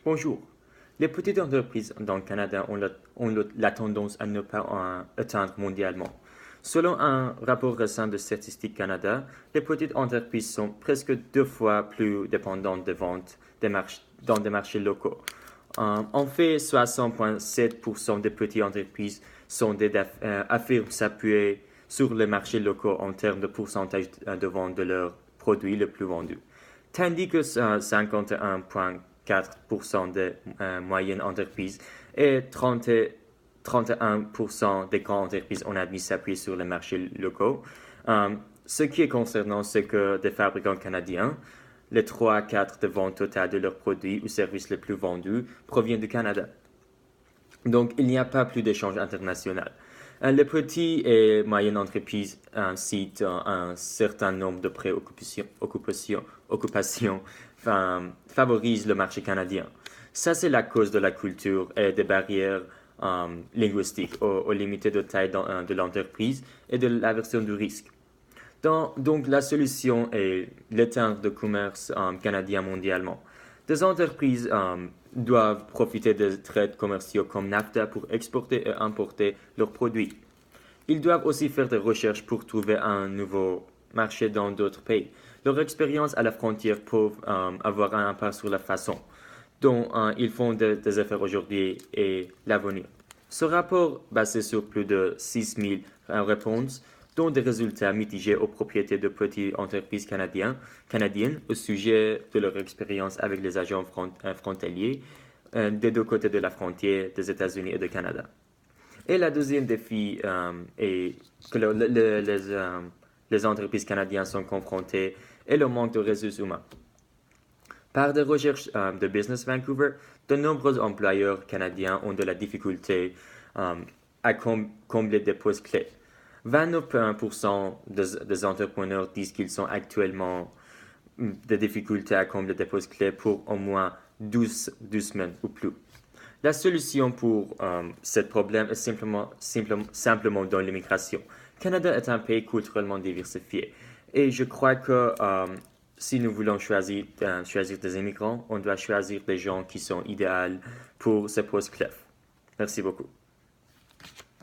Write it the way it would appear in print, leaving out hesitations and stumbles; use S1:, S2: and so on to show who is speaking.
S1: Bonjour. Les petites entreprises dans le Canada ont la tendance à ne pas atteindre mondialement. Selon un rapport récent de Statistique Canada, les petites entreprises sont presque 2 fois plus dépendantes de ventes dans des marchés locaux. En fait, 60,7% des petites entreprises affirment s'appuyer sur les marchés locaux en termes de pourcentage de vente de leurs produits les plus vendus. Tandis que 51,4% des moyennes entreprises et 31% des grandes entreprises ont admis s'appuyer sur les marchés locaux. Ce qui est concernant, c'est que des fabricants canadiens, les 3 à 4 de ventes totales de leurs produits ou services les plus vendus proviennent du Canada. Donc, il n'y a pas plus d'échange international. Les petites et moyennes entreprises citent un certain nombre de occupations favorisent le marché canadien. Ça, c'est la cause de la culture et des barrières linguistiques aux limites de taille de l'entreprise et de l'aversion du risque. Donc, la solution est l'éteindre de commerce canadien mondialement. Des entreprises doivent profiter des traités commerciaux comme NAFTA pour exporter et importer leurs produits. Ils doivent aussi faire des recherches pour trouver un nouveau marché dans d'autres pays. Leur expérience à la frontière peut avoir un impact sur la façon dont ils font des affaires aujourd'hui et l'avenir. Ce rapport, basé sur plus de 6000 réponses, donne des résultats mitigés aux propriétaires de petites entreprises canadiennes au sujet de leur expérience avec les agents frontaliers des deux côtés de la frontière des États-Unis et du Canada. Et le deuxième défi est que les entreprises canadiennes sont confrontées et le manque de ressources humaines. Par des recherches de Business Vancouver, de nombreux employeurs canadiens ont de la difficulté à combler des postes clés. 29% des entrepreneurs disent qu'ils ont actuellement des difficultés à combler des postes clés pour au moins 12 semaines ou plus. La solution pour ce problème est simplement dans l'immigration. Le Canada est un pays culturellement diversifié et je crois que si nous voulons choisir des immigrants, on doit choisir des gens qui sont idéaux pour ces postes clés. Merci beaucoup.